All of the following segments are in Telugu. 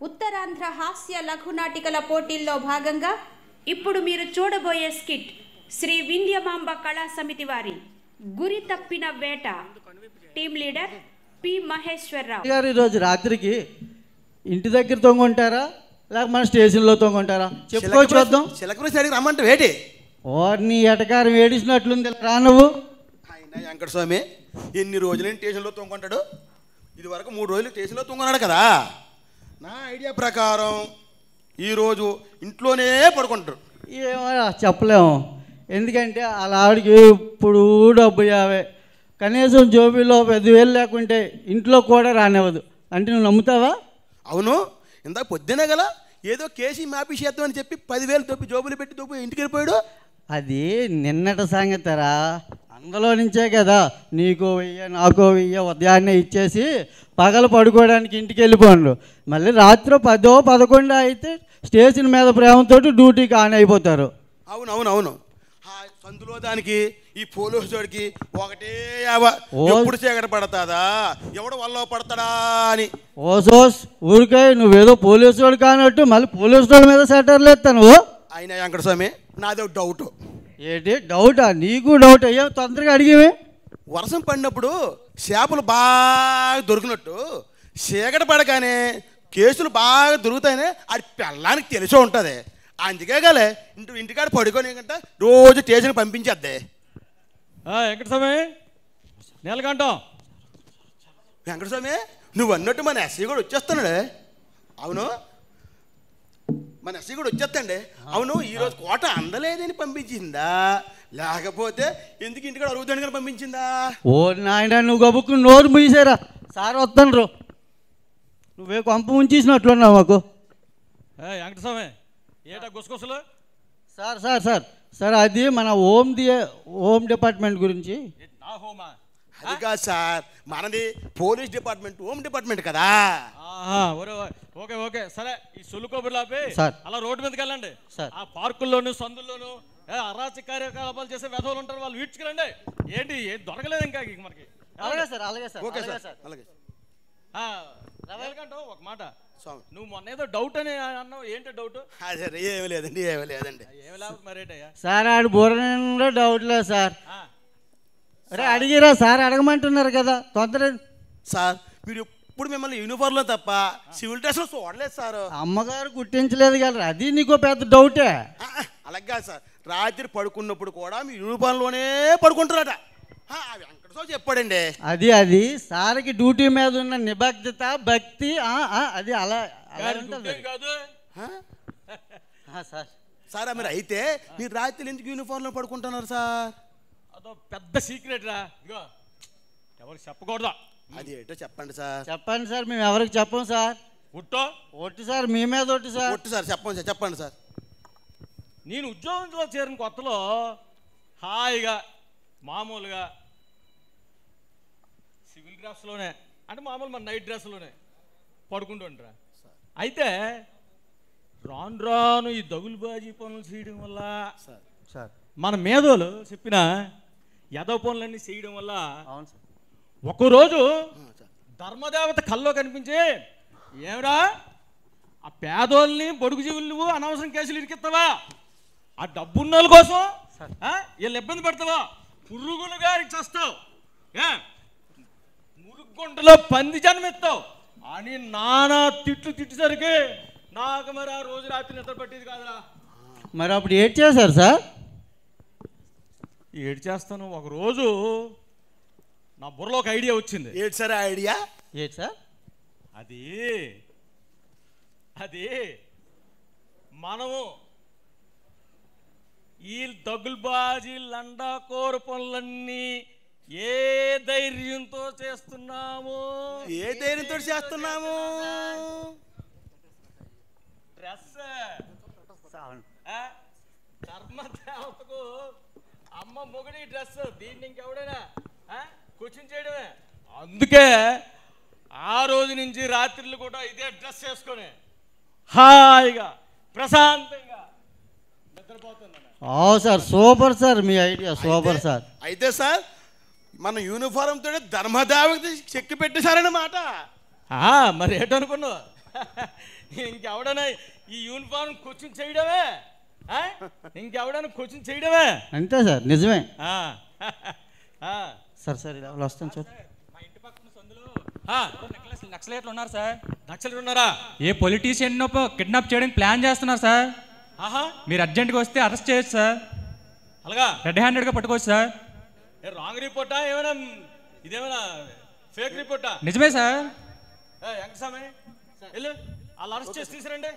ఉత్తరాంధ్ర హాస్య లఘునాటికల పోటీల్లో భాగంగా ఇప్పుడు మీరు చూడబోయే స్కిట్ శ్రీ వింధ్యమాంబ కళా సమితి వారి గురి తప్పిన వేట. టీమ్ లీడర్ పి మహేశ్వరరావు గారు ఈరోజు రాత్రికి ఇంటి దగ్గర తొంగుంటారా లేక మన స్టేషన్లో తొంగుంటారా చెప్పుకో చూద్దాం. చిలకూరు సైడ్కి రమ్మంటే వేటి ఓర్ని ఎటకారం ఏడిసినట్లుంది రా నువ్వు. ఆయన వెంకట స్వామి ఎన్ని రోజులు స్టేషన్లో తొంగుంటాడు? ఇది వరకు 3 రోజులు స్టేషన్లో తొంగున్నాడు కదా. నా ఐడియా ప్రకారం ఈరోజు ఇంట్లోనే పడుకుంటారు. ఏమో చెప్పలేము, ఎందుకంటే అలా ఆవిడకి ఇప్పుడు డబ్బు యావే, కనీసం జోబీలో 10,000 లేకుంటే ఇంట్లో కూడా రానివ్వదు. అంటే నువ్వు నమ్ముతావా? అవును, ఇందాక పొద్దునే గల ఏదో కేసీ మాపి చేద్దాం అని చెప్పి 10,000 దొబ్బి జోబులు పెట్టి దొబ్బి ఇంటికి వెళ్ళిపోయాడు. అది నిన్నటి సంగతరా, అందులో నుంచే కదా నీకో 1000 నాకో 1000 ఉదయాన్నే ఇచ్చేసి పగలు పడుకోవడానికి ఇంటికి వెళ్ళిపోండు. మళ్ళీ రాత్రి 10 11 అయితే స్టేషన్ మీద ప్రేమతో డ్యూటీకి ఆన్ అయిపోతారు. అవును అవును అవును, సందులో దానికి ఈ పోలీసు వాడికి ఒకటే ఎప్పుడు చీకట పడతాదా, ఎవడు వల్ల పడతాడా అని. ఓసోస్ ఊరికే నువ్వేదో పోలీసు వాడు కానట్టు మళ్ళీ పోలీసు వాడి మీద సెటర్లు ఎత్తాను. అయినా వెంకట స్వామి నాదో డౌట్. ఏంటి డౌటా? నీకు డౌట్ అయ్యా, తొందరగా అడిగివే. వర్షం పడినప్పుడు చేపలు బాగా దొరికినట్టు చీకట పడగానే కేసులు బాగా దొరుకుతాయని అది పెళ్ళానికి తెలిసి ఉంటుంది. అందుకే కాలే ఇంటికాడ పడుకొని కంట రోజు స్టేషన్కి పంపించేద్దే. వెంకటస్వామి నీలకంఠం, వెంకటస్వామి నువ్వు అన్నట్టు మన ఎస్ఐ కూడా వచ్చేస్తున్నాడే. అవును, మన ఎస్ఐ కూడా వచ్చేస్తాండి. అవును, ఈరోజు కోట అందలేదని పంపించిందా లేకపోతే ఎందుకు ఇంటికాడ అరుగుతాడు కానీ పంపించిందా? ఓ నాయన నువ్వు గబుక్కు నోరు మూసారా, సార్ వస్తాను. నువ్వే కొంప ఉంచేసినట్లున్నావు మాకు. వెంకటస్వామి ఏటా గుసగుసలు? సార్ సార్ సార్ సార్ అది మన హోమ్ డిపార్ట్మెంట్ గురించి. నా హోమా? అది కాదు సార్, మనది పోలీస్ డిపార్ట్మెంట్, హోమ్ డిపార్ట్మెంట్ కదా. ఓకే ఓకే సరే, ఈ సొల్లు కబుర్లు ఆపి అలా రోడ్డు మీదకి వెళ్ళండి. ఆ పార్కుల్లోను సందుల్లోను అరాచక కార్యకలాపాలు చేసే వెధవులు ఉంటారు, వాళ్ళు వీడ్చుకురండి. ఏంటి ఏం దొరకలేదు ఇంకా మనకి. అలాగే సార్, అలాగే సార్, ఓకే సార్, అలాగే. ఒక మాట, నువ్వు మొన్న ఏదో డౌట్ అని అన్నావు, ఏంటో డౌట్? అదే ఏమి లేదండి, ఏమి లేదండి. ఏమి లేవు మరేటయ్యా సార్, ఆడు బుర్ర డౌట్ లేదు సార్. అరే అడిగిరా సార్, అడగమంటున్నారు కదా తొందర. సార్ మీరు ఎప్పుడు మిమ్మల్ని యూనిఫామ్లో తప్ప సివిల్ డ్రెస్లో చూడలేదు సార్. అమ్మగారు కుట్టించలేదు కదా, అది నీకో పెద్ద డౌటే. అలాగే సార్, రాత్రి పడుకున్నప్పుడు కూడా మీ యూనిఫామ్లోనే పడుకుంటారట. వెంకటస్వామి చెప్పాడండి. అది సార్కి డ్యూటీ మీద ఉన్న నిబద్ధత భక్తి, అది అలా కాదు సార్. సార్ మీరు అయితే మీరు రాత్రి ఎందుకు యూనిఫామ్లో పడుకుంటున్నారు సార్? అదో పెద్ద సీక్రెట్ రా, ఇగో ఎవరికి చెప్పకూడదా. అది ఏంటో చెప్పండి సార్. చెప్పండి సార్, మేము ఎవరికి చెప్పం సార్. ఒట్టు సార్, మీ మీద ఒట్టు సార్. ఒట్టు సార్, చెప్పండి సార్, చెప్పండి సార్. నేను ఉద్యోగంలో చేరిన కొత్తలో హాయిగా మామూలుగా సివిల్ డ్రెస్లోనే, అంటే మామూలు మన నైట్ డ్రెస్లోనే పడుకుంటుంటారా. అయితే రాను రాను ఈ దగులుబాజీ పనులు చేయడం వల్ల సార్ మన మేధోలు చెప్పిన యదవ పనులన్నీ చేయడం వల్ల అవును సార్, ఒకరోజు ధర్మదేవత కల్లో కనిపించి, ఏమిరా ఆ పేదోళ్ళని బడుగు జీవులు నువ్వు అనవసరం కేసులు ఇరికిస్తావా, ఆ డబ్బున్నోళ్ళ కోసం వీళ్ళు ఇబ్బంది పెడతావా, పురుగులు గారికి చేస్తావు, మురుగుంటలో పంది జన్మెత్తావు అని నానా తిట్టేసరికి నాకు మరి ఆ రోజు రాత్రి నిద్ర పట్టేది కాదురా. మరి అప్పుడు ఏడ్ చేశారు సార్? ఏడ్ చేస్తాను. ఒకరోజు నా బుర్రలో ఒక ఐడియా వచ్చింది. ఏంటి సార్ ఐడియా? ఏంటి సార్? అది మనము ఈ దగులుబాజీ లండాకోర పనులన్నీ ఏ ధైర్యంతో చేస్తున్నాము? డ్రెస్ ధర్మదేవతకు అమ్మ మొగుడి డ్రెస్, దీన్ని ఇంకెవడైనా క్వశ్చన్ చేయడమే. అందుకే ఆ రోజు నుంచి రాత్రులు కూడా ఇదే డ్రెస్ వేసుకొని హాయిగా ప్రశాంతంగా నిద్రపోతున్నాను. సార్ సూపర్ సార్, మీ ఐడియా సూపర్ సార్. అయితే సార్ మన యూనిఫారం తోనే ధర్మదేవత చెక్కి పెట్టేశారన్నమాట. మరి ఏంటనుకున్నావు? ఇంకెవడన్నా ఈ యూనిఫామ్ కోచింగ్ చేయడమే, ఇంకెవడన్నా కోచింగ్ చేయడమే. అంతే సార్, నిజమే. సార్ సార్ ఇలా వస్తాను సార్. మా ఇంటి పక్కన సందులో నక్సలైట్లు ఉన్నారు సార్. నక్సలైట్లు ఉన్నారా? ఏ పొలిటీషియన్ కిడ్నాప్ చేయడానికి ప్లాన్ చేస్తున్నారు సార్. మీరు అర్జెంట్గా వస్తే అరెస్ట్ చేయొచ్చు సార్. అలాగా రెడ్ హ్యాండెడ్గా పట్టుకోవచ్చు సార్. రాంగ్ రిపోర్టా ఏమైనా, ఇదేమైనా ఫేక్ రిపోర్టా? నిజమే సార్. వెంకటస్వామి వెళ్ళు, వాళ్ళు అరెస్ట్ చేసి తీసుకురండి.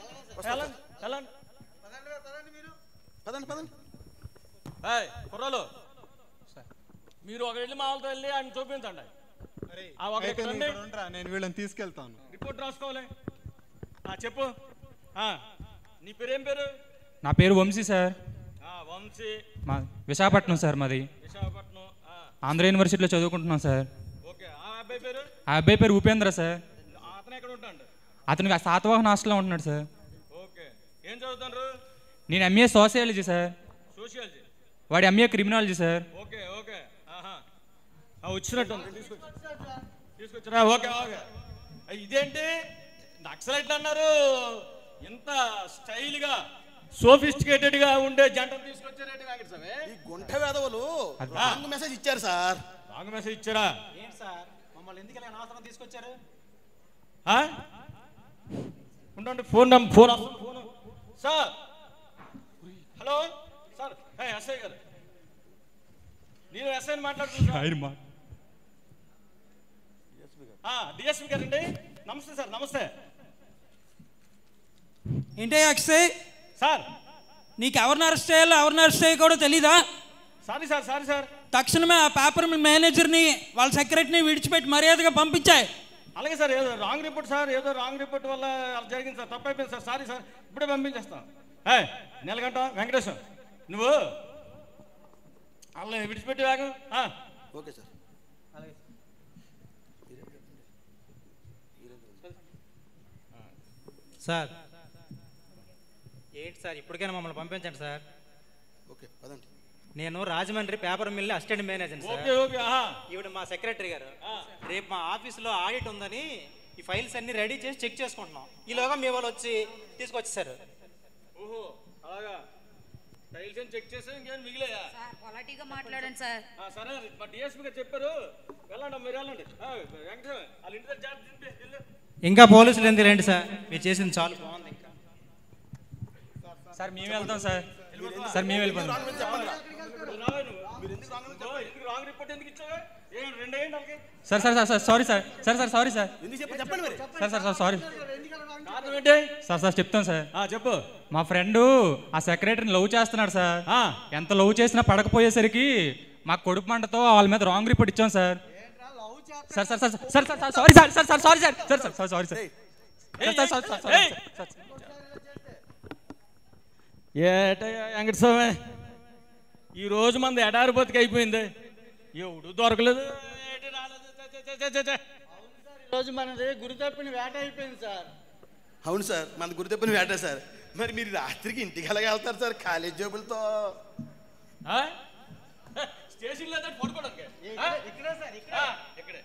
కుర్రాలు మీరు ఒక వెళ్ళి మా వాళ్ళతో వెళ్ళి ఆయన చూపించండి. నేను వీళ్ళని తీసుకెళ్తాను. రిపోర్ట్ రాసుకోవాలి. చెప్పు, నీ పేరేం పేరు? నా పేరు వంశీ సార్. వంశీ. మా విశాఖపట్నం సార్. మాది విశాఖపట్నం. ఆంధ్ర యూనివర్సిటీలో చదువుకుంటున్నాం సార్. ఓకే. ఆ అబ్బాయి పేరు? ఆ అబ్బాయి పేరు ఉపేంద్ర సార్. అతను ఎక్కడ ఉంటాడు? అతనికి శాతవాహన హాస్టల్లో ఉంటున్నాడు సార్. ఓకే. ఏం చదువుతారు? నేను ఎంఏ సోషియాలజీ సార్. సోషియాలజీ. వాడి MA criminology sir. Okay okay. వచ్చినట్టు తీసుకొచ్చారా? Okay okay. ఇదేంటి నక్సలైట్లు అన్నారు, ఇంత స్టైల్గా సోఫిస్టికేటెడ్గా ఉండే జంటను తీసుకొచ్చారేంటి వెంకటస్వామి? ఈ గుంట వేదవులు రాంగ్ మెసేజ్ ఇచ్చారు సార్. రాంగ్ మెసేజ్ ఇచ్చారా? ఏంటి సార్ మమ్మల్ని ఎందుకు అనవసరం తీసుకొచ్చారు? ఉండండి, phone phone sir. Hello sir, SI గారు, నేను ఎస్ఐని మాట్లాడుతున్నాను. డిఎస్పీ గారండి. నమస్తే సార్. నమస్తే. ఏంటి అక్షయ్ సార్, నీకు ఎవరిని అరెస్ట్ చేయాలో ఎవరిని అరెస్ట్ చేయకూడదో తెలీదా? Sorry sir. Sorry sir. తక్షణమే ఆ పేపర్ మేనేజర్ని వాళ్ళ సెక్రటరీని విడిచిపెట్టి మర్యాదగా పంపించాయి. అలాగే సార్. ఏదో రాంగ్ రిపోర్ట్ సార్, ఏదో రాంగ్ రిపోర్ట్ వల్ల అలా జరిగింది సార్, తప్పైపోయింది సార్. సారీ సార్, ఇప్పుడే పంపించేస్తాం. నెలగంట వెంకటేశ్వర, నువ్వు అలా విడిచిపెట్టి వేగం. Okay sir. సార్ ఏంటి సార్, ఇప్పటికైనా మమ్మల్ని పంపించండి సార్. ఓకే పదండి. నేను Rajahmundry paper mill assistant manager sir. Okay okay. ఈవిడ మా సెక్రటరీ గారు. రేపు మా ఆఫీస్లో ఆడిట్ ఉందని ఈ ఫైల్స్ అన్ని రెడీ చేసి చెక్ చేసుకుంటున్నాం. ఈలోగా మీ వాళ్ళు వచ్చి తీసుకొచ్చేసారు. ఓహో అలాగా. ఫైల్స్ చెక్ చేసి ఇంకేం మిగిలేయా? క్వాలిటీగా మాట్లాడండి సార్. సరే, మా డిఎస్పీ గారు చెప్పారు, వెళ్ళండి మీరు వెళ్ళండి. వెంకటేశ్వర వాళ్ళ ఇంటి దగ్గర జాగ్రత్త. ఇంకా పోలీసులు ఎందుకు రండి సార్, మీరు చేసింది చాలు బాగుంది. ఇంకా సార్ మేము వెళ్తాం సార్. సార్ మేము వెళ్ళిపోతాం. రాంగ్ రిపోర్ట్ ఎందుకు ఇచ్చావా? Sir sir sir sorry sir. Sir sir sorry sir. చెప్పండి మరి. Sir sir sir sorry sir. Sir చెప్తాను సార్. చెప్పు. మా ఫ్రెండ్ ఆ సెక్రటరీని లవ్ చేస్తున్నాడు సార్. ఎంత లవ్ చేసినా పడకపోయేసరికి మా కొడుకు మంటతో వాళ్ళ మీద రాంగ్ రిపోర్ట్ ఇచ్చాం sir. Sir sir sir sir sir sorry sir. Sir sir sorry sir. Sir sir sorry sir. ఏటయ్యా వెంకటస్వామి, ఈరోజు మనది ఎడారి బతికి అయిపోయింది. ఎవడు దొరకలేదు, ఏటి రాలేదు. ఈరోజు మనది గురి తప్పిన వేట అయిపోయింది సార్. అవును సార్, మన గురి తప్పిన వేట సార్. మరి మీరు రాత్రికి ఇంటికి ఎలాగ వెళ్తారు సార్ కాలేజ్ జోబులతో? స్టేషన్లో పడుకోవడానికి ఇక్కడే సార్, ఇక్కడే.